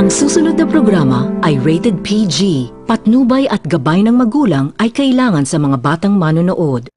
Ang susunod na programa ay rated PG. Patnubay at gabay ng magulang ay kailangan sa mga batang manonood.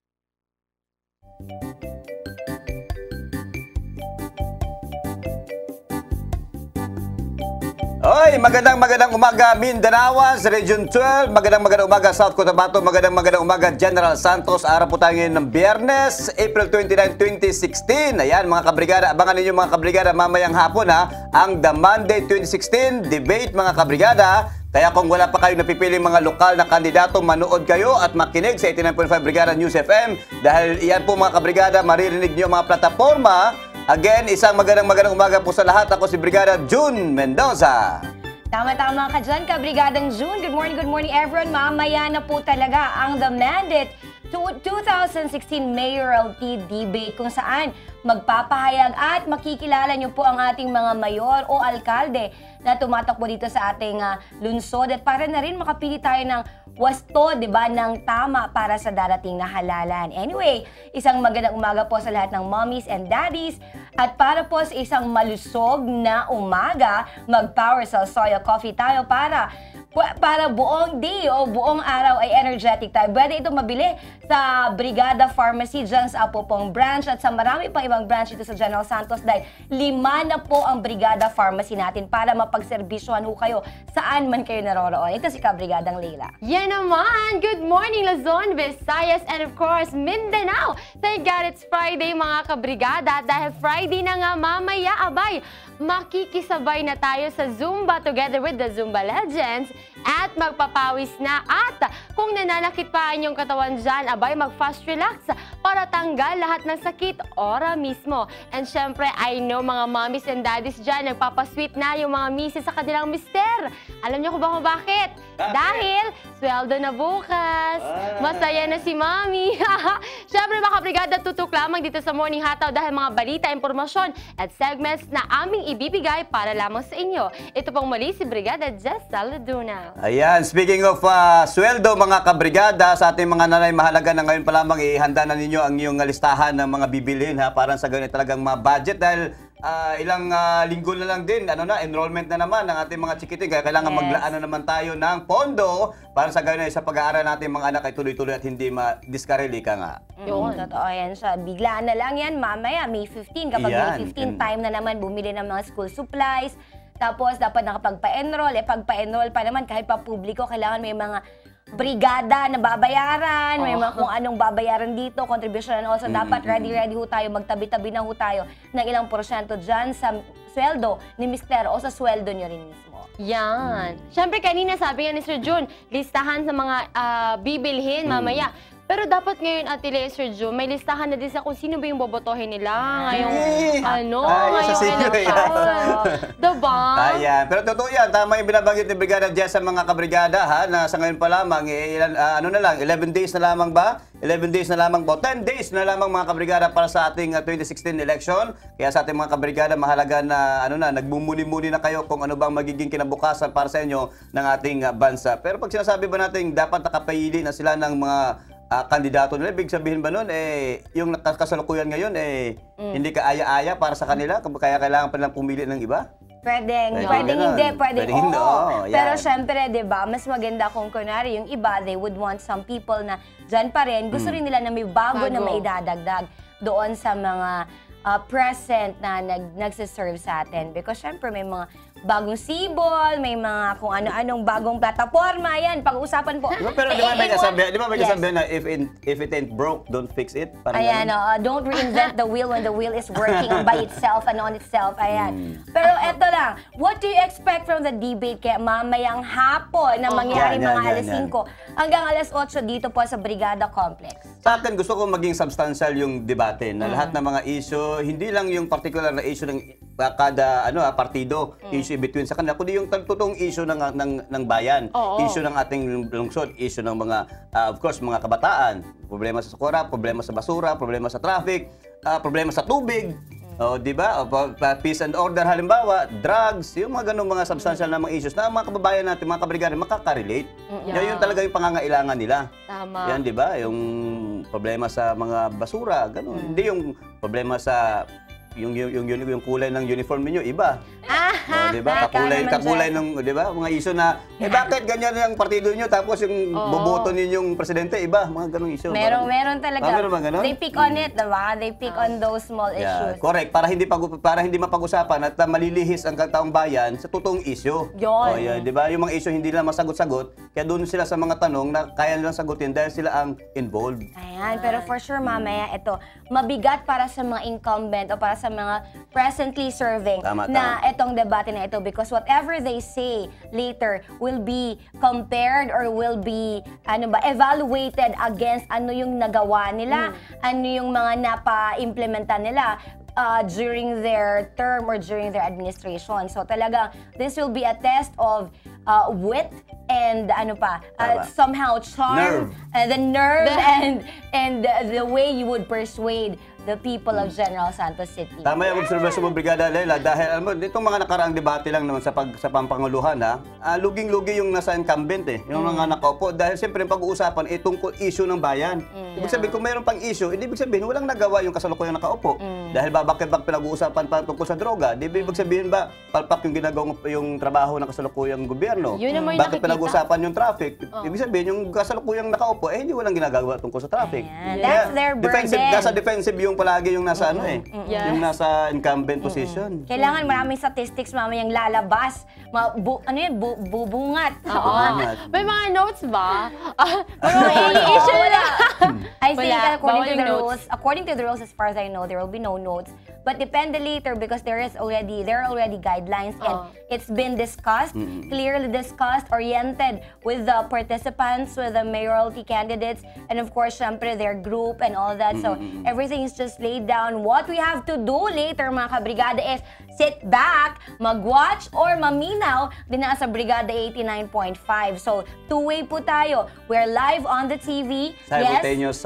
Oy, magandang umaga Mindanao sa Region 12, magandang umaga South Cotabato, magandang umaga General Santos. Araw po tayo ngayon ng Biyernes, April 29, 2016. Ayan mga kabrigada, abangan ninyo mga kabrigada mamayang hapon ang The Monday 2016 debate mga kabrigada. Kaya kung wala pa kayong napipiling mga lokal na kandidato, manood kayo at makinig sa 89.5 Brigada News FM. Dahil iyan po mga kabrigada, maririnig nyo mga plataforma. Again, isang magandang umaga po sa lahat. Ako si Brigada June Mendoza. Tama-tama ka dyan, Kabrigadang June. Good morning everyone. Mamaya na po talaga ang The Mandate 2016 Mayoralty Debate kung saan magpapahayag at makikilala nyo po ang ating mga mayor o alkalde na tumatakbo dito sa ating lungsod at para na rin makapili tayo ng wasto, di ba, ng tama para sa darating na halalan. Anyway, isang magandang umaga po sa lahat ng mommies and daddies at para po sa isang malusog na umaga, mag-Power Cell Soya Coffee tayo para buong day o buong araw ay energetic tayo. Pwede ito mabili sa Brigada Pharmacy dyan sa Apopong Branch at sa marami pang ibang branch dito sa General Santos dahil 5 na po ang Brigada Pharmacy natin para mapagserbisyohan ho kayo saan man kayo naroroon. Ito si Kabrigadang Leila. Yan naman! Good morning Luzon, Visayas, and of course Mindanao! Thank God it's Friday mga kabrigada dahil Friday na nga mamaya, abay, makikisabay na tayo sa Zumba together with the Zumba Legends at magpapawis na at kung nananakit pa ang inyong katawan dyan, abay mag-fast relax para tanggal lahat ng sakit ora mismo. And syempre, I know mga mommies and daddies dyan, nagpapasweet na yung mga misis sa kanilang mister. Alam niyo kung bakit? Dahil sweldo na bukas. Masaya na si mami. Syempre mga brigada, tutok lamang dito sa Morning Hataw dahil mga balita, impormasyon at segments na aming ibibigay para lamang sa inyo. Ito pong muli si Brigada Jess Saladuna. Ayan, speaking of sweldo mga kabrigada, sa ating mga nanay, mahalaga na ngayon pa lamang ihanda na ninyo ang iyong listahan ng mga bibilhin para sa ganyan talagang budget dahil ilang linggo na lang din, enrollment na naman ng ating mga chikiting. Kaya kailangan maglaan na naman tayo ng pondo para sa ganyan sa pag-aaral natin mga anak ay tuloy-tuloy at hindi ma-diskareli ka nga. Yun, totoo yan siya. Biglaan na lang yan, mamaya, May 15. Kapag May 15, time na naman bumili ng mga school supplies. Tapos, dapat nakapagpa-enroll. Pagpa-enroll pa naman, kahit pa publiko, kailangan may mga brigada na babayaran, may mga kung anong babayaran dito, contribution and also dapat ready ho tayo, magtabi-tabi na ho tayo ng ilang porsyento dyan sa sweldo ni Mister o sa sweldo nyo rin mismo. Yan. Siyempre kanina sabi nga ni Sir June, listahan sa mga bibilhin mamaya. Pero dapat ngayon, Ate Lea, Sir June, may listahan na din sa kung sino ba yung bobotohin nila ngayong, ngayong election. Diba? Ayan. Pero totoo yan, tama yung binabanggit ni Brigada Jess sa mga kabrigada na sa ngayon pa lamang, 11 days na lamang ba? 11 days na lamang po. 10 days na lamang mga kabrigada para sa ating 2016 election. Kaya sa ating mga kabrigada, mahalaga na nagmumuni-muni na kayo kung ano bang magiging kinabukasan para sa inyo ng ating bansa. Pero pag sinasabi ba natin dapat nakapili na sila ng mga kandidato nila, ibig sabihin ba nun, yung kasalukuyan ngayon, hindi ka aya-aya para sa kanila, kaya kailangan pa nilang pumili ng iba? Pwedeng hindi, pwedeng oo. Yan. Pero syempre, di ba, mas maganda kung kunwari yung iba, they would want some people na dyan pa rin, gusto rin nila na may bago na maidadagdag doon sa mga present na nagsiserve sa atin. Because syempre, may mga bagong sibol, may mga kung ano-anong bagong plataforma, yan, pag-uusapan po. Pero di ba may kasabihan na if it ain't broke, don't fix it? Ayan, don't reinvent the wheel when the wheel is working by itself and on itself. Ayan. Pero eto lang, what do you expect from the debate kaya mamayang hapon na mangyari mga alas 5 hanggang alas 8 dito po sa Brigada Complex? Sa akin, gusto ko maging substantial yung debate na lahat ng mga issue, hindi lang yung particular na issue ng kada partido, issue between sa kanila, kundi yung totoong issue ng bayan, issue ng ating lungsod, issue ng mga, of course, mga kabataan, problema sa sukura, problema sa basura, problema sa traffic, problema sa tubig, di ba? Peace and order halimbawa, drugs, yung mga ganung mga substantial na mga issues na mga kababayan natin, mga kabrigada, makaka-relate. Yun talaga yung pangangailangan nila. Tama. Yan, di ba? Yung problema sa mga basura, ganun. Hindi yung problema sa yung kulay ng uniform niyo iba. Oh, di ba? Kakulay ng, di ba? Mga issue na, bakit ganyan yung partido niyo tapos yung boboto ninyong presidente iba, mga ganung issue. Meron talaga. Meron ba ganun? They pick on it, diba? They pick on those small issues. Correct. Para hindi mapag-usapan at malilihis ang taong bayan sa totoong issue. Yun. Oh, di ba? Yung mga issue hindi nila masagot-sagot, kaya doon sila sa mga tanong na kaya nilang sagutin dahil sila ang involved. Ayan, pero for sure mamaya ito, mabigat para sa mga incumbent o para sa mga presently serving na itong debate na ito because whatever they say later will be compared or will be evaluated against ano yung nagawa nila, ano yung mga napa-implementa nila during their term or during their administration. So talagang this will be a test of wit and somehow charm, the nerve and the way you would persuade the people of General Santos City. Tama yung obserbasyon mo, Brigada Leila, dahil alam mo, itong mga nakaraang debate lang naman sa pampanguluhan, luging-lugi yung nasa incumbent yung mga nakaupo. Dahil siyempre pag-uusapan tungkol issue ng bayan. Ibig sabihin, kung mayroon pang issue, ibig sabihin, walang nagawa yung kasalukuyang nakaupo. Dahil babak-ibak pinag-uusapan pa tungkol sa droga, ibig sabihin ba, palpak yung ginagawa yung trabaho ng kasalukuyang gobyerno? Bakit pinag-uusapan yung traffic? Ibig sabihin, yung kasalukuyang nakaupo, hindi walang ginagawa tungkol sa traffic. That's their burden. Nasa defensive yung palagi yung nasa yung nasa incumbent position. Kailangan maraming statistics mamayang lalabas. Bubungat. May mga notes ba? I think according to the rules, as far as I know, there will be no notes. But depende later because there are already guidelines and it's been discussed, clearly discussed, oriented with the participants, with the mayoralty candidates, and of course, syempre, their group and all that. So everything is just laid down. What we have to do later, mga kabrigada, is sit back, mag-watch, or maminaw din na sa Brigada 89.5. So, two-way po tayo. We're live on the TV. Simultaneous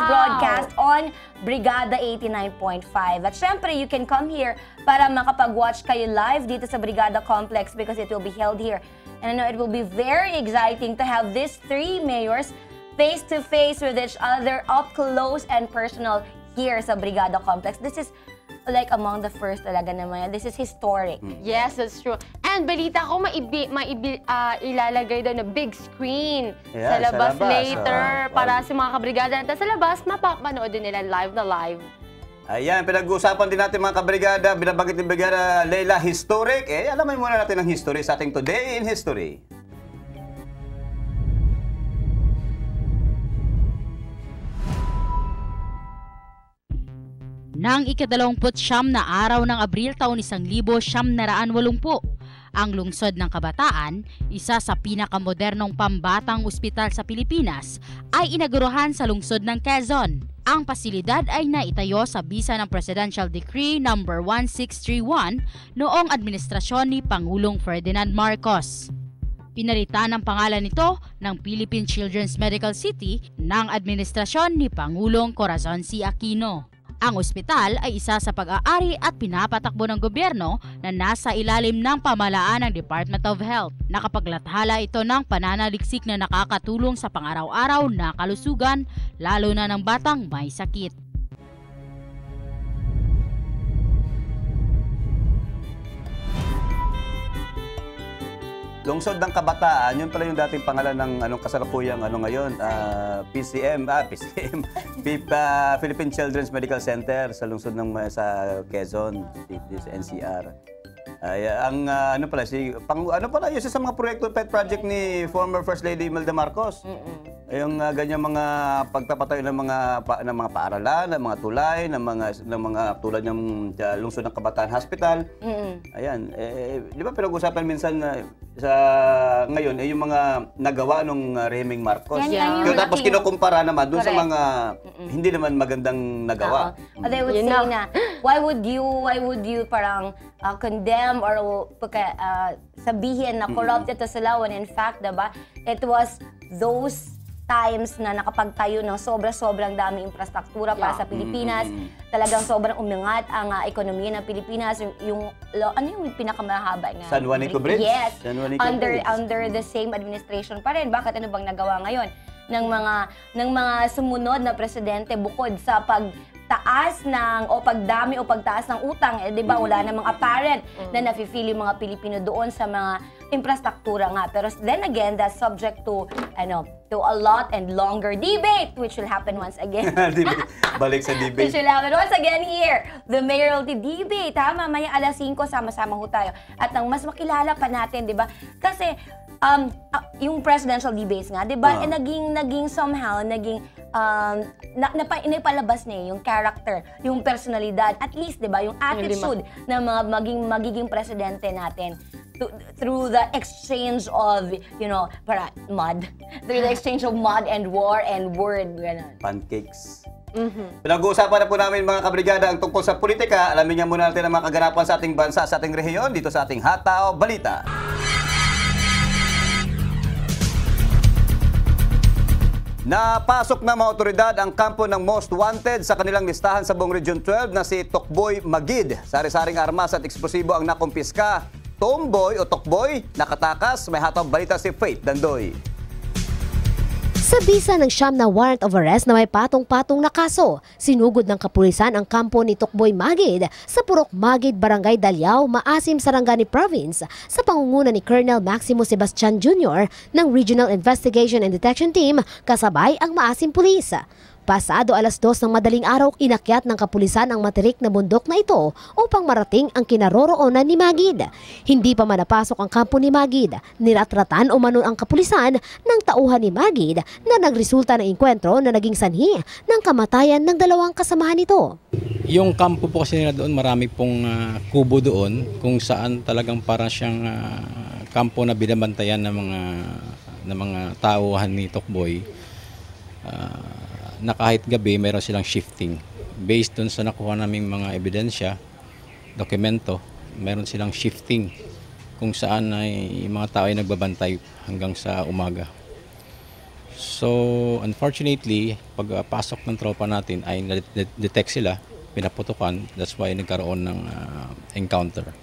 broadcast on Brigada 89.5. At syempre, you can come here para makapag-watch kayo live dito sa Brigada Complex because it will be held here. And I know it will be very exciting to have these three mayors face-to-face with each other, up close and personal here sa Brigada Complex. This is like among the first talaga naman. This is historic. Yes, that's true. And balita ko, ilalagay doon na big screen sa labas later para sa mga kabrigada natin sa labas, mapapanood din nila live na live. Ayan, pinag-uusapan din natin mga kabrigada, binabanggit ni Brigada Leila, historic. Alamin muna natin ang history sa ating Today in History. Nang ika-29 na araw ng Abril taon 1980, ang lungsod ng Kabataan, isa sa pinakamodernong pambatang ospital sa Pilipinas, ay inaguruhan sa lungsod ng Quezon. Ang pasilidad ay naitayo sa bisa ng Presidential Decree No. 1631 noong administrasyon ni Pangulong Ferdinand Marcos. Pinalitan ang pangalan nito ng Philippine Children's Medical City ng administrasyon ni Pangulong Corazon C. Aquino. Ang ospital ay isa sa pag-aari at pinapatakbo ng gobyerno na nasa ilalim ng pamahalaan ng Department of Health. Nakapaglathala ito ng pananaliksik na nakakatulong sa pang-araw-araw na kalusugan, lalo na ng batang may sakit. Lungsod ng Kabataan, yun pala yung dating pangalan ng kasalukuyang ngayon, Philippine Children's Medical Center sa lungsod ng sa Quezon, sa NCR. Yung isa sa mga proyekto, pet project ni former First Lady Imelda Marcos. Yung ganyan mga pagpapatayo ng mga paaralan, ng mga tulay, ng mga tulad ng lungsod ng Kabataan Hospital. Ayan, di ba pinag-usapan minsan ngayon yung mga nagawa nung rehimeng Marcos. Tapos kinukumpara naman dun sa mga hindi naman magandang nagawa. They would say na, why would you parang condemn or sabihin na corrupt ito sila when in fact, diba, it was those times na nakapagtayo ng sobrang daming infrastruktura para sa Pilipinas. Talagang sobrang umangat ang ekonomiya ng Pilipinas. Yung pinakamahaba nga? San Juanico Bridge? Yes. Under the same administration pa rin. Bakit ano bang nagawa ngayon ng mga sumunod na presidente bukod sa pagtaas ng o pagdami o pagtaas ng utang, eh, 'di ba? Wala namang apparent na nafe-feel yung mga Pilipino doon sa mga infrastruktura nga. Pero then again, that's subject to to a lot and longer debate which will happen once again. Balik sa Which debate. will happen once again here. The mayoralty debate, ha? Mamaya alas 5, sama-sama ho tayo. At nang mas makilala pa natin, 'di ba? Kasi yung presidential debates nga, 'di ba? Naging somehow naipalabas niya yung character, yung personalidad, at least 'di ba, yung attitude ng mga magiging presidente natin through the exchange of through the exchange of mud and war and word, gano'n. Pancakes. Pinag-uusapan na po namin mga kabrigada ang tungkol sa politika. Alamin niya muna natin ang mga kaganapan sa ating bansa, sa ating rehiyon, dito sa ating Hataw Balita. Napasok na mga otoridad ang kampo ng most wanted sa kanilang listahan sa buong Region 12 na si Tokboy Magid. Sari-saring armas at eksplosibo ang nakumpiska. Tomboy o Tokboy, nakatakas. May Hataw Balita si Faith Dandoy. Sa bisa ng siyam na warrant of arrest na may patong-patong na kaso, sinugod ng kapulisan ang kampo ni Tokboy Magid sa Purok Magid, Barangay Dalyao, Maasim, Sarangani Province sa pangunguna ni Colonel Maximo Sebastian Jr. ng Regional Investigation and Detection Team kasabay ang Maasim Police. Pasado alas 2 ng madaling araw, inakyat ng kapulisan ang matirik na bundok na ito upang marating ang kinaroroonan ni Magid. Hindi pa manapasok ang kampo ni Magid, niratratan o manon ang kapulisan ng tauhan ni Magid na nagresulta ng engkwentro na naging sanhi ng kamatayan ng dalawang kasamahan nito. Yung kampo po kasi nila doon, marami pong kubo doon kung saan talagang para siyang kampo na binabantayan ng mga tauhan ni Tokboy. Na kahit gabi mayroon silang shifting. Based dun sa nakuha naming mga ebidensya, dokumento, mayroon silang shifting kung saan ay mga tao ay nagbabantay hanggang sa umaga. So, unfortunately, pagpasok ng tropa natin ay na-detect sila, pinaputukan, that's why nagkaroon ng encounter.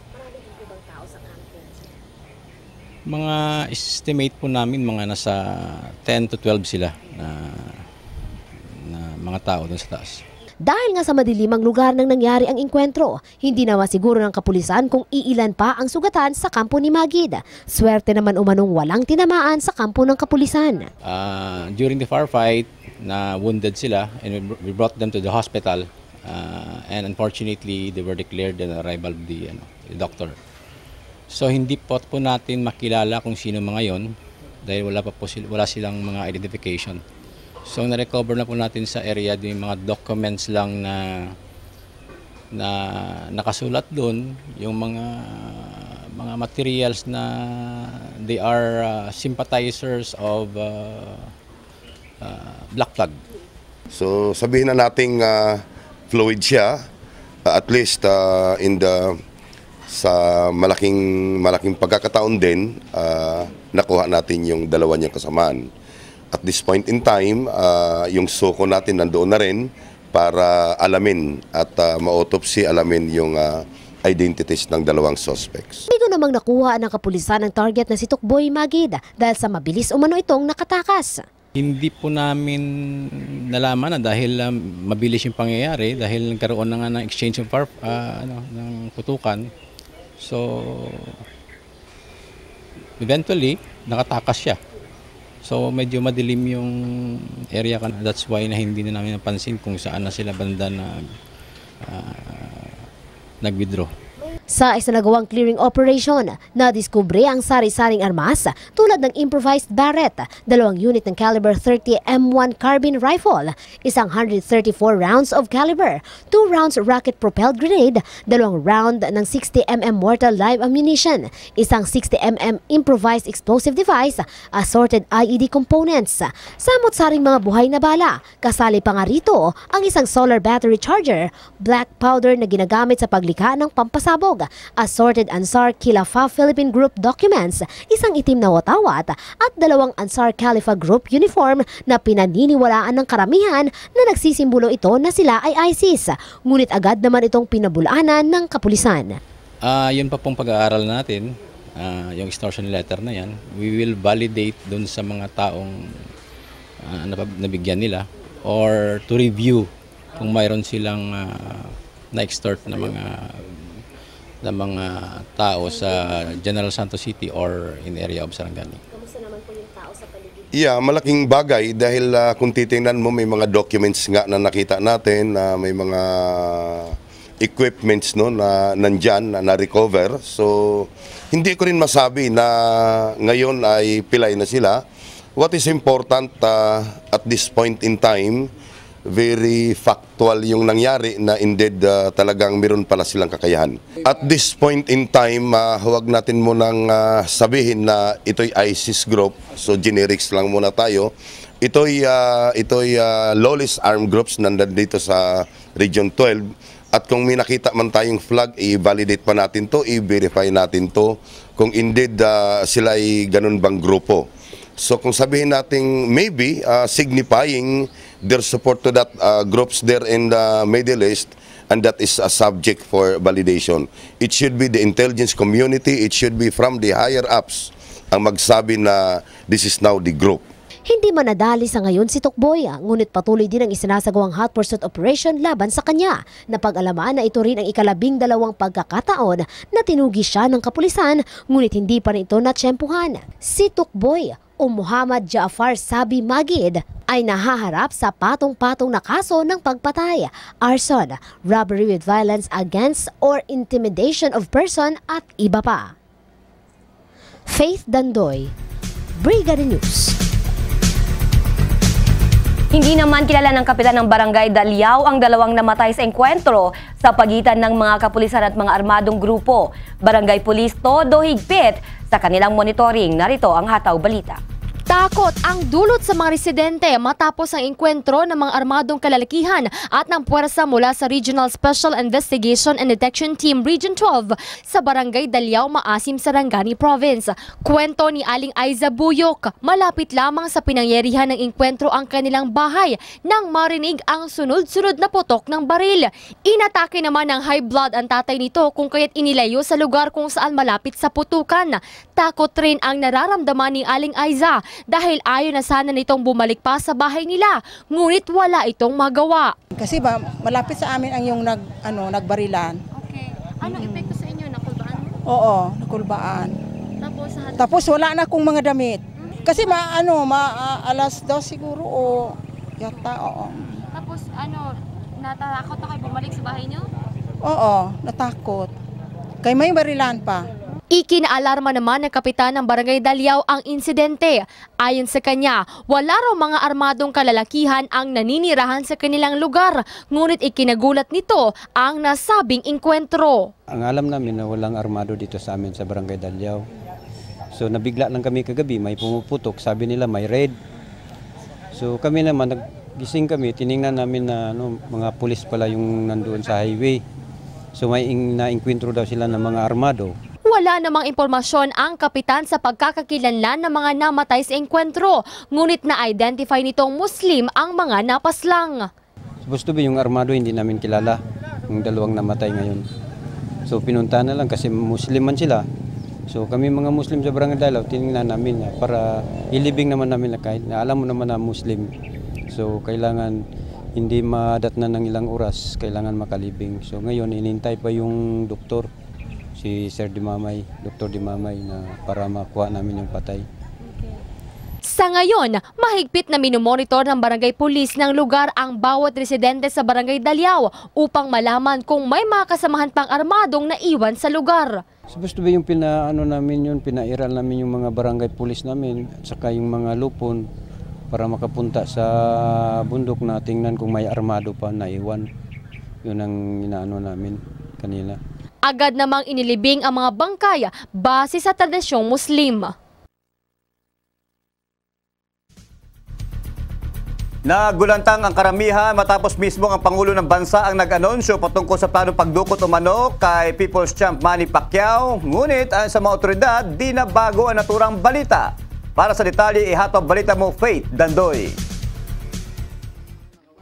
Mga estimate po namin, mga nasa 10 to 12 sila na mga tao doon sa taas. Dahil nga sa madilimang lugar nang nangyari ang engkwentro, hindi na masiguro ng kapulisan kung iilan pa ang sugatan sa kampo ni Magid. Swerte naman umanong walang tinamaan sa kampo ng kapulisan. During the firefight, na wounded sila and we brought them to the hospital and unfortunately they were declared an arrival of the doctor. So hindi po natin makilala kung sino mga yon dahil wala silang mga identification. So na-recover na po natin sa area yung mga documents lang na nakasulat doon, yung mga materials na they are sympathizers of Black Flag. So sabihin na nating fluid siya, at least sa malaking pagkakataon din nakuha natin yung dalawa niyang kasamaan. At this point in time, yung suko natin nandoon na rin para alamin at ma-autopsy, alamin yung identities ng dalawang suspects. Bigo namang nakuha ng kapulisan ang target na si Tokboy Magid dahil sa mabilis umano itong nakatakas. Hindi po namin nalaman na dahil mabilis yung pangyayari, dahil nagkaroon na nga ng exchange ng ng putukan. So, eventually, nakatakas siya. So medyo madilim yung area, that's why na hindi na namin napansin kung saan na sila banda na nag-withdraw. Sa isinagawang clearing operation, nadiskubre ang sari-saring armas tulad ng improvised Barrett, 2 unit ng caliber 30 M1 carbine rifle, 134 rounds of caliber, 2 rounds rocket-propelled grenade, 2 round ng 60mm mortar live ammunition, 60mm improvised explosive device, assorted IED components, samot-saring mga buhay na bala, kasali pa nga rito ang isang solar battery charger, black powder na ginagamit sa paglikha ng pampasabog, assorted Ansar Khilafah Philippine Group documents, isang itim na watawat at 2 Ansar Khalifa Group uniform na pinaniniwalaan ng karamihan na nagsisimbolo ito na sila ay ISIS. Ngunit agad naman itong pinabulaanan ng kapulisan. Yun pa pong pag-aaral natin, yung extortion letter na yan. We will validate dun sa mga taong nabigyan nila or to review kung mayroon silang na-extort na mga tao sa General Santos City or in area of Sarangani. Kamusta naman po yung tao sa paligid? Yeah, malaking bagay dahil kung titingnan mo may mga documents nga na nakita natin na may mga equipments no na nandyan na na-recover. So hindi ko rin masabi na ngayon ay pilay na sila. What is important at this point in time, very factual yung nangyari na indeed talagang meron pala silang kakayahan. At this point in time, huwag natin munang sabihin na ito'y ISIS group, so generics lang muna tayo. Ito'y lawless armed groups nandito sa Region 12. At kung may nakita man tayong flag, i-validate pa natin to, i-verify natin to kung indeed sila ay ganun bang grupo. So kung sabihin natin maybe signifying their support to that groups there in the Middle East, and that is a subject for validation. It should be the intelligence community, it should be from the higher ups ang magsabi na this is now the group. Hindi man nadali sa ngayon si Tukboy, ngunit patuloy din ang isinasagawang hot pursuit operation laban sa kanya. Napag-alaman na ito rin ang ika-12 pagkakataon na tinugi siya ng kapulisan, ngunit hindi pa rin ito natsyempuhan. Si Tukboy o Muhammad Jaafar Sabi Magid ay nahaharap sa patong-patong na kaso ng pagpatay, arson, robbery with violence against or intimidation of person at iba pa. Faith Dandoy, Brigada News. Hindi naman kilala ng kapitan ng Barangay Dalyao ang dalawang namatay sa engkwentro sa pagitan ng mga kapulisan at mga armadong grupo. Barangay Police todo higpit sa kanilang monitoring. Narito ang Hataw Balita. Takot ang dulot sa mga residente matapos ang engkwentro ng mga armadong kalalakihan at ng puwersa mula sa Regional Special Investigation and Detection Team Region 12 sa Barangay Dalyao, Maasim, Sarangani Province. Kwento ni Aling Aiza Buyok, malapit lamang sa pinangyarihan ng engkwentro ang kanilang bahay nang marinig ang sunod-sunod na putok ng baril. Inatake naman ng high blood ang tatay nito kung kaya't inilayo sa lugar kung saan malapit sa putukan. Takot rin ang nararamdaman ni Aling Aiza dahil ayaw na sana nitong bumalik pa sa bahay nila, ngunit wala itong magawa. Kasi ba malapit sa amin ang yung nagbarilan. Okay. Anong epekto sa inyo? Nakulbaan mo? Oo, nakulbaan. Tapos wala na akong mga damit. Kasi alas 2 siguro o yata, oo. Tapos natakot na kayo bumalik sa bahay niyo? Oo, natakot. Kaya may barilan pa. Ikinaalarma naman ng kapitan ng Barangay Dalyao ang insidente. Ayon sa kanya, wala raw mga armadong kalalakihan ang naninirahan sa kanilang lugar, ngunit ikinagulat nito ang nasabing engkwentro. Ang alam namin na walang armado dito sa amin sa Barangay Dalyao. So nabigla lang kami kagabi, may pumuputok, sabi nila may raid. So kami naman, nagising kami, tiningnan namin na mga pulis pala yung nandoon sa highway. So may na-engkwentro daw sila ng mga armado. Wala namang impormasyon ang kapitan sa pagkakakilanlan ng mga namatay sa engkwentro, ngunit na-identify nitong Muslim ang mga napaslang. Supposed to be yung armado hindi namin kilala, yung dalawang namatay ngayon. So pinunta na lang kasi Muslim man sila. So kami mga Muslim sa Barangay Dalyao, tinignan namin para ilibing naman namin na kahit na alam mo naman na Muslim. So kailangan hindi madatnan ng ilang oras, kailangan makalibing. So ngayon inintay pa yung doktor. Si Sir Dimamay, Dr. Dimamay na para makuha namin yung patay. Sa ngayon, mahigpit na minomonitor ng Barangay Police ng lugar ang bawat residente sa Barangay Dalyao upang malaman kung may mga kasamahan pang armadong naiwan sa lugar. Supposed to be yung pinairal namin yung mga Barangay Police namin at saka yung mga lupon para makapunta sa bundok na tingnan kung may armado pa naiwan. Yun ang inaano namin kanina. Agad namang inilibing ang mga bangkay base sa tradisyong Muslim. Nagulantang ang karamihan matapos mismo ang Pangulo ng Bansa ang nag-anunsyo patungkol sa planong pagdukot umano kay People's Champ Manny Pacquiao. Ngunit ayon sa mga otoridad, di na bago ang naturang balita. Para sa detalye, ihatog balita mo Faith Dandoy.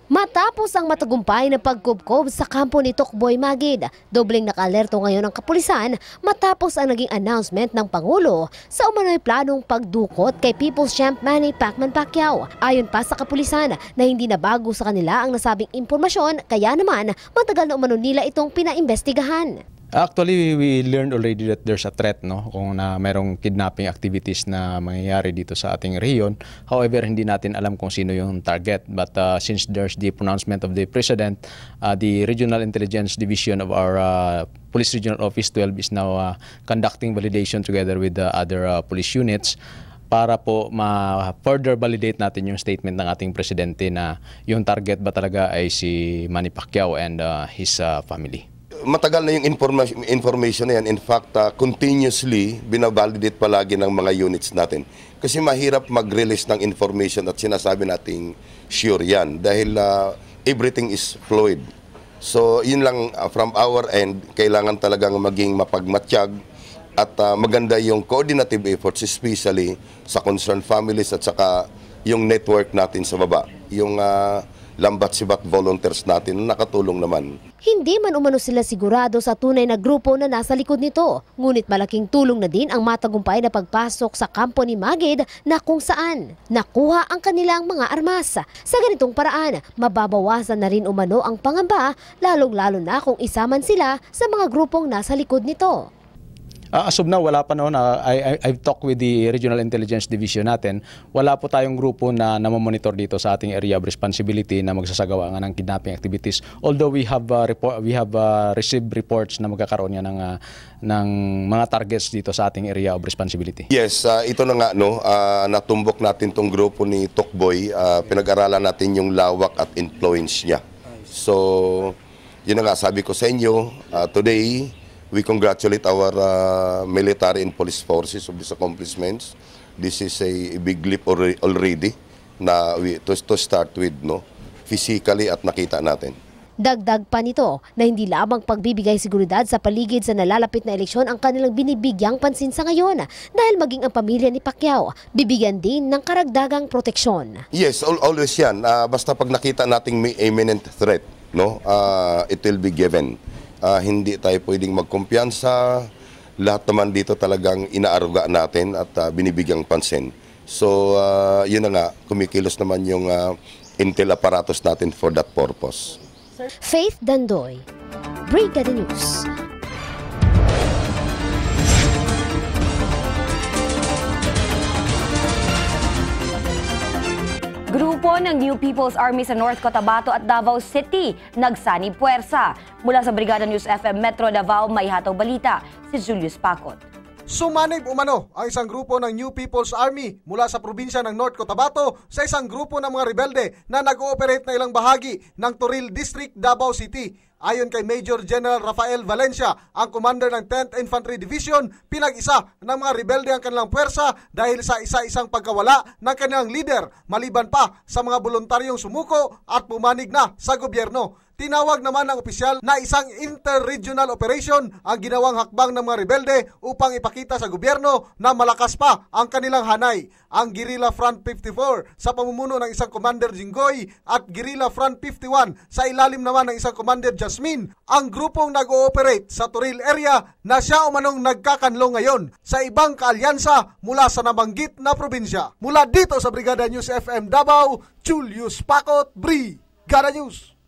Matapos ang matagumpay na pagkubkob sa kampo ni Tokboy Magid, dobleng naka-alerto ngayon ang kapulisan matapos ang naging announcement ng Pangulo sa umano'y planong pagdukot kay People's Champ Manny Pacman Pacquiao. Ayon pa sa kapulisan na hindi na bago sa kanila ang nasabing impormasyon, kaya naman matagal na umano nila itong pinaimbestigahan. Actually, we learned already that there's a threat, no, kung na mayroong kidnapping activities na mangyayari dito sa ating rehiyon. However, hindi natin alam kung sino yung target. But since there's the pronouncement of the President, the Regional Intelligence Division of our Police Regional Office 12 is now conducting validation together with the other police units para po ma-further validate natin yung statement ng ating Presidente na yung target ba talaga ay si Manny Pacquiao and his family. Matagal na yung information na yan. In fact, continuously binavalidate palagi ng mga units natin. Kasi mahirap mag-release ng information at sinasabi nating sure yan. Dahil everything is fluid. So yun lang from our end, kailangan talagang maging mapagmatsyag at maganda yung coordinative efforts, especially sa concerned families at saka yung network natin sa baba. Yung lambat-sibat volunteers natin na nakatulong naman. Hindi man umano sila sigurado sa tunay na grupo na nasa likod nito, ngunit malaking tulong na din ang matagumpay na pagpasok sa kampo ni Magid na kung saan nakuha ang kanilang mga armas. Sa ganitong paraan, mababawasan na rin umano ang pangamba, lalong-lalo na kung isaman sila sa mga grupong nasa likod nito. As of now, wala pa noon. I've talked with the Regional Intelligence Division natin. Wala po tayong grupo na namomonitor dito sa ating area of responsibility na magsasagawa ng kidnapping activities. Although we have received reports na magkakaroon niya ng mga targets dito sa ating area of responsibility. Yes, ito na nga, no, natumbok natin tong grupo ni Tokboy. Pinag-aralan natin yung lawak at influence niya. So, yun na nga, sabi ko sa inyo, today, we congratulate our military and police forces of these accomplishments. This is a big leap already na to start with, no, physically at nakita natin. Dagdag pa nito na hindi lamang pagbibigay seguridad sa paligid sa nalalapit na eleksyon ang kanilang binibigyang pansin sa ngayon dahil maging ang pamilya ni Pacquiao bibigyan din ng karagdagang proteksyon. Yes, always yan. Basta pag nakita nating may imminent threat, no, it will be given. Hindi tayo pwedeng magkumpiyansa. Lahat naman dito talagang inaaruga natin at binibigyang pansin. So, yun na nga, kumikilos naman yung intel apparatus natin for that purpose. Faith Dandoy, Brigada News. Grupo ng New People's Army sa North Cotabato at Davao City nagsanib puwersa. Mula sa Brigada News FM Metro Davao, may hataw balita si Julius Pacot. Sumanib umano ang isang grupo ng New People's Army mula sa probinsya ng North Cotabato sa isang grupo ng mga rebelde na nag-ooperate na ilang bahagi ng Toril District, Davao City. Ayon kay Major General Rafael Valencia, ang commander ng 10th Infantry Division, pinag-isa ng mga rebelde ang kanilang puwersa dahil sa isa-isang pagkawala ng kanilang leader, maliban pa sa mga voluntaryong sumuko at pumanig na sa gobyerno. Tinawag naman ng opisyal na isang inter-regional operation ang ginawang hakbang ng mga rebelde upang ipakita sa gobyerno na malakas pa ang kanilang hanay. Ang Guerrilla Front 54 sa pamumuno ng isang Commander Jinggoy at Guerrilla Front 51 sa ilalim naman ng isang Commander Jasmine, ang grupong nag-ooperate sa Toril area na siya umanong nagkakanlo ngayon sa ibang kaalyansa mula sa nabanggit na probinsya. Mula dito sa Brigada News FM Davao, Julius Pacot, Brigada News.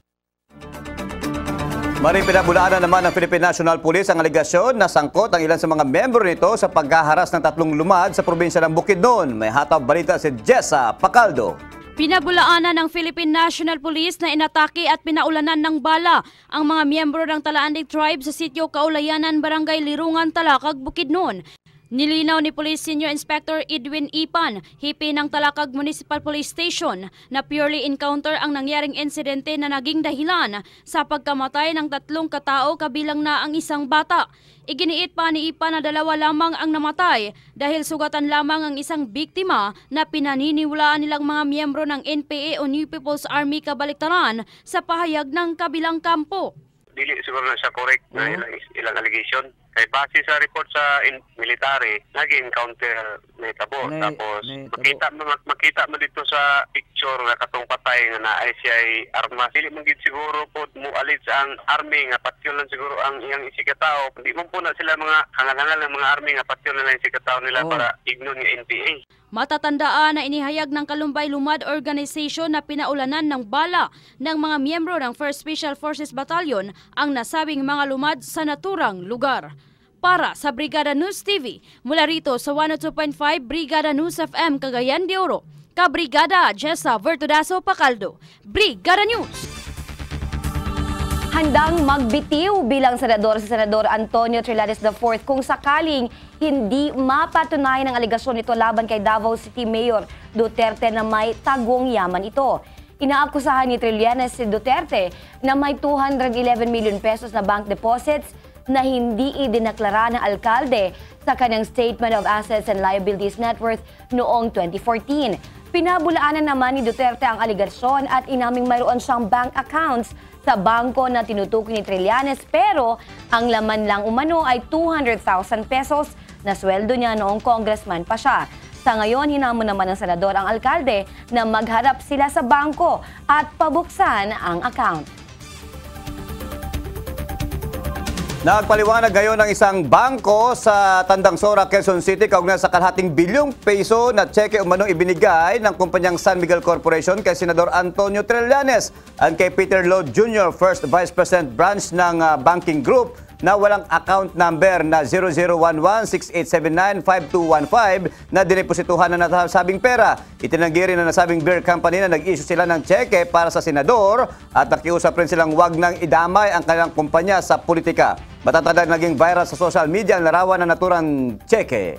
Maring pinabulaanan naman ng Philippine National Police ang aligasyon na sangkot ang ilan sa mga membro nito sa paghaharas ng 3 lumad sa probinsya ng Bukidnon. May hataw balita si Jessa Pacaldo. Pinabulaanan ng Philippine National Police na inatake at pinaulanan ng bala ang mga miyembro ng Talaandeg Tribe sa sitio Kaulayanan, Barangay Lirungan, Talakag, Bukidnon. Nilinaw ni Police Senior Inspector Edwin Ipan, hipi ng Talakag Municipal Police Station, na purely encounter ang nangyaring insidente na naging dahilan sa pagkamatay ng 3 katao kabilang na ang isang bata. Iginiit pa ni Ipan na 2 lamang ang namatay dahil sugatan lamang ang isang biktima na pinaniniwalaan nilang mga miyembro ng NPA o New People's Army kabaliktaran sa pahayag ng kabilang kampo. Dili siguro na siya correct na ilang allegation. Kay base sa report sa military, nag-encounter may tabo. Tapos makita mo dito sa picture nga katong patay nga naay siya ay armas. Dili man gid siguro po mualit sa ang army nga patyon lang siguro ang iyang isikataw. Hindi mo po na sila mga hangal-hangal ng mga army nga patyon lang isikataw nila para ignon nga NPA. Matatandaan na inihayag ng Kalumbay Lumad Organization na pinaulanan ng bala ng mga miyembro ng 1st Special Forces Battalion ang nasabing mga lumad sa naturang lugar. Para sa Brigada News TV, mula rito sa 102.5 Brigada News FM Cagayan de Oro, Kabrigada Jessa Vertudaso Pacaldo, Brigada News. Handang magbitiw bilang senador si Senador Antonio Trillanes IV kung sakaling hindi mapatunayan ang aligasyon nito laban kay Davao City Mayor Duterte na may tagong yaman ito. Inaakusahan ni Trillanes si Duterte na may 211 million pesos na bank deposits na hindi idineklara ng alkalde sa kanyang Statement of Assets and Liabilities Net Worth noong 2014. Pinabulaanan naman ni Duterte ang aligasyon at inaming mayroon siyang bank accounts sa bangko na tinutukoy ni Trillanes pero ang laman lang umano ay 200,000 pesos na sweldo niya noong congressman pa siya. Sa ngayon, hinamon naman ng senador ang alkalde na magharap sila sa bangko at pabuksan ang account. Nagpaliwanag ngayon ng isang bangko sa Tandang Sora, Quezon City kaugnay sa kalahating bilyong peso na tseke umanong ibinigay ng kumpanyang San Miguel Corporation kay Senador Antonio Trillanes at kay Peter Lo Jr., First Vice President Branch ng banking group na walang account number na 0011-6879-5215 na dineposituhan na nasabing pera. Itinanggi rin na nasabing beer company na nag-issue sila ng tseke para sa senador at nakiusap rin silang wag nang idamay ang kanilang kumpanya sa politika. Matatanda naging viral sa social media ang larawan ng naturang tseke.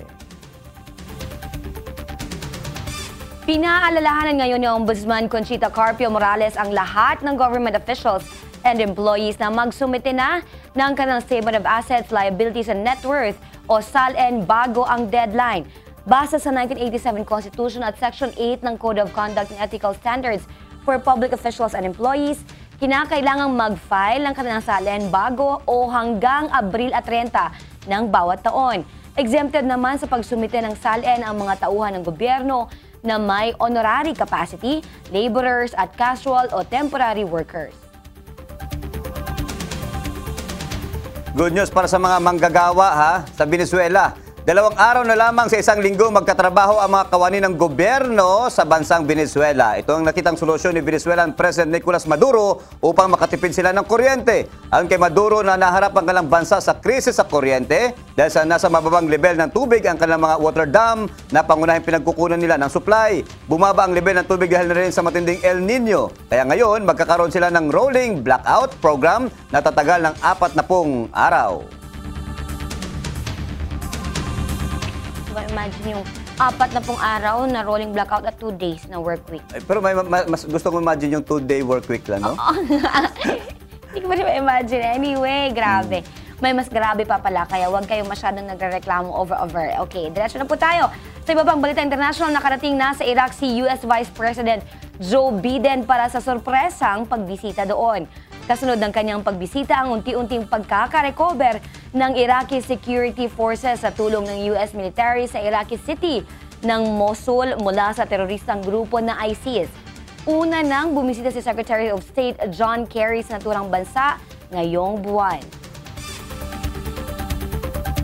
Pinaalalahanan ngayon ni Ombudsman Conchita Carpio Morales ang lahat ng government officials and employees na magsumite na ng kanilang Statement of Assets, Liabilities and Net Worth o SALN bago ang deadline. Base sa 1987 Constitution at Section 8 ng Code of Conduct and Ethical Standards for Public Officials and Employees, kinakailangang mag-file ng kanilang SALN bago o hanggang Abril at 30 ng bawat taon. Exempted naman sa pagsumite ng SALN ang mga tauhan ng gobyerno na may honorary capacity, laborers at casual o temporary workers. Good news para sa mga manggagawa sa Venezuela. 2 araw na lamang sa isang linggo magkatrabaho ang mga kawani ng gobyerno sa bansang Venezuela. Ito ang nakitang solusyon ni Venezuelan President Nicolas Maduro upang makatipid sila ng kuryente. Ayon kay Maduro na naharap ang kanilang bansa sa krisis sa kuryente dahil sa nasa mababang level ng tubig ang kanilang mga water dam na pangunahing pinagkukunan nila ng supply. Bumaba ang level ng tubig dahil na rin sa matinding El Nino. Kaya ngayon magkakaroon sila ng rolling blackout program na tatagal ng 40 araw. Imagine yung 40 araw na rolling blackout at 2 days na work week. Pero mas gusto ko imagine yung 2-day work week lang, no? Hindi ko pa siya ma-imagine. Anyway, grabe. May mas grabe pa pala, kaya huwag kayong masyadong nagreklamo over. Okay, diretso na po tayo. Sa iba pang balita international, nakarating na sa Iraq si US Vice President Joe Biden para sa sorpresang pagbisita doon. Kasunod ng kanyang pagbisita ang unti-unting pagkakarecover ng Iraqi Security Forces sa tulong ng US military sa Iraqi City ng Mosul mula sa teroristang grupo na ISIS. Una nang bumisita si Secretary of State John Kerry sa naturang bansa ngayong buwan.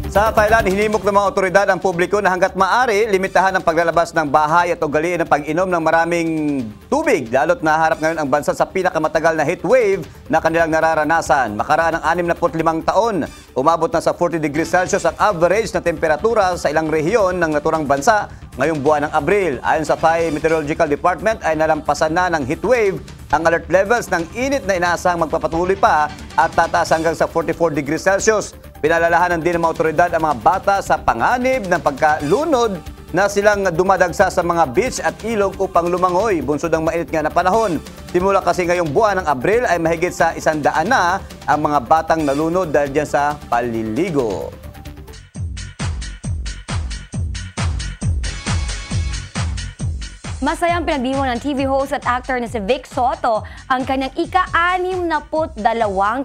Sa Thailand, hinimok ng mga otoridad ang publiko na hanggat maaari, limitahan ang paglalabas ng bahay at ugaliin ang pag-inom ng maraming tubig. Lalo't naharap ngayon ang bansa sa pinakamatagal na heat wave na kanilang nararanasan. Makaraan ng 65 taon, umabot na sa 40 degrees Celsius ang average na temperatura sa ilang rehiyon ng naturang bansa ngayong buwan ng Abril. Ayon sa Thai Meteorological Department ay nalampasan na ng heat wave ang alert levels ng init na inaasahang magpapatuloy pa at tataas hanggang sa 44 degrees Celsius. Pinalalahanan din ng mga otoridad ang mga bata sa panganib ng pagkalunod na silang dumadagsa sa mga beach at ilog upang lumangoy. Bunsod ang mainit nga na panahon. Simula kasi ngayong buwan ng Abril ay mahigit sa 100 na ang mga batang nalunod dahil dyan sa paliligo. Masayang pinagdiwang ng TV host at actor na si Vic Soto ang kanyang ika-62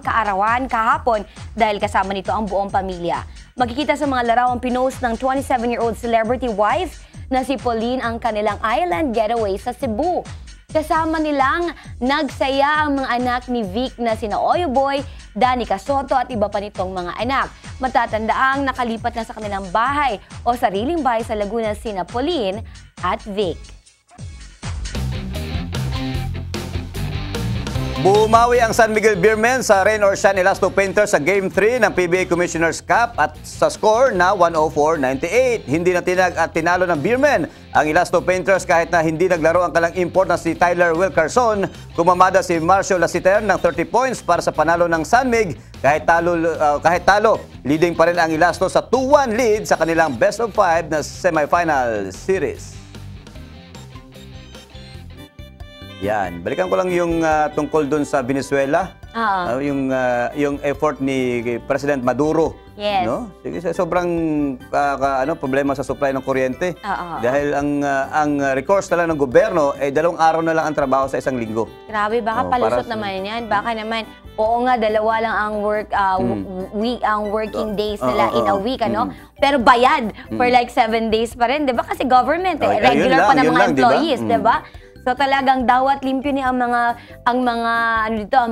kaarawan kahapon dahil kasama nito ang buong pamilya. Makikita sa mga larawang pinost ng 27-year-old celebrity wife na si Pauline ang kanilang island getaway sa Cebu. Kasama nilang nagsaya ang mga anak ni Vic na sina Oyo Boy, Danica Soto at iba pa nitong mga anak. Matatandaang nakalipat na sa kanilang bahay o sariling bahay sa Laguna sina Pauline at Vic. Bumawi ang San Miguel Beermen sa Rain or Shine Elasto Painters sa Game 3 ng PBA Commissioner's Cup at sa score na 104-98. Hindi na tinag at tinalo ng Beermen ang Elasto Painters kahit na hindi naglaro ang kalang import na si Tyler Wilkerson. Kumamada si Marcio Lasiter ng 30 points para sa panalo ng San Mig. Kahit talo, leading pa rin ang Elasto sa 2-1 lead sa kanilang best of 5 na semifinal series. Yan. Balikan ko lang yung tungkol doon sa Venezuela. Yung effort ni President Maduro. Yes. No? Sobrang problema sa supply ng kuryente. Dahil ang recourse na lang ng gobyerno ay 2 araw na lang ang trabaho sa 1 linggo. Grabe, baka palusot naman yan. Baka naman, oo nga, 2 lang ang working days nila in a week, ano? Pero bayad for like 7 days pa rin, 'di ba? Kasi government, regular pa ng mga employees, 'di ba? So talagang dawat limpyo ni ang mga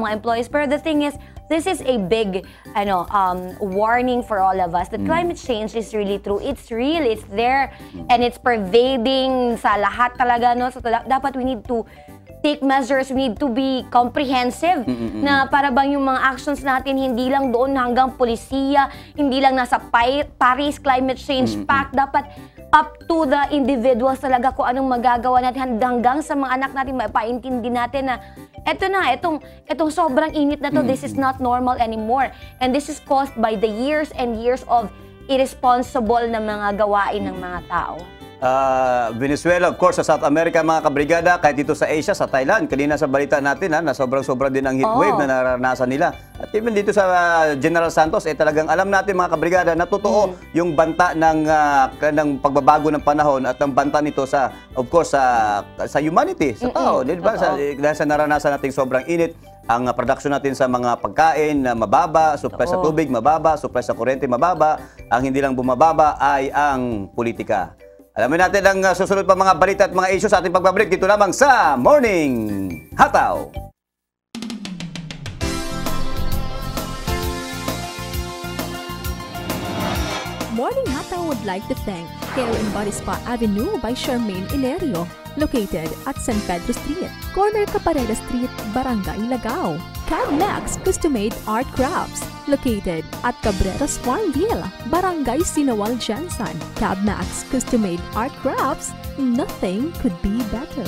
employees. Pero the thing is, this is a big warning for all of us that climate change is really true. It's real, it's there, and it's pervading sa lahat talaga, no? So dapat we need to take measures, we need to be comprehensive na para bang yung mga actions natin hindi lang doon hanggang polisiya, hindi lang nasa Paris Climate Change Pact, dapat up to the individuals talaga kung anong magagawa natin hanggang sa mga anak natin, maipaintindi natin na etong sobrang init na to, this is not normal anymore. And this is caused by the years and years of irresponsible na mga gawain ng mga tao. Venezuela, of course, sa South America, mga kabrigada, kahit dito sa Asia, sa Thailand, kanina sa balita natin, na sobrang-sobra din ang heatwave na naranasan nila. At even dito sa General Santos, talagang alam natin, mga kabrigada, na totoo yung banta ng pagbabago ng panahon at ang banta nito sa, of course, sa humanity, sa tao. Diba? Dahil sa naranasan natin sobrang init, ang production natin sa mga pagkain na mababa, supply sa tubig mababa, supply sa kuryente mababa, ang hindi lang bumababa ay ang politika. Alamin natin ang susunod pa mga balita at mga issues sa ating pagbabalik dito lamang sa Morning Hataw. Morning Hataw would like to thank Hair and Body Spa Avenue by Charmaine Ilerio, located at San Pedro Street, corner Caparera Street, Barangay Lagao. Cadmax Custom-Made Art Crafts, located at Cabreros Farmville, Barangay Sinawal Jansan. Cadmax Custom-Made Art Crafts, nothing could be better.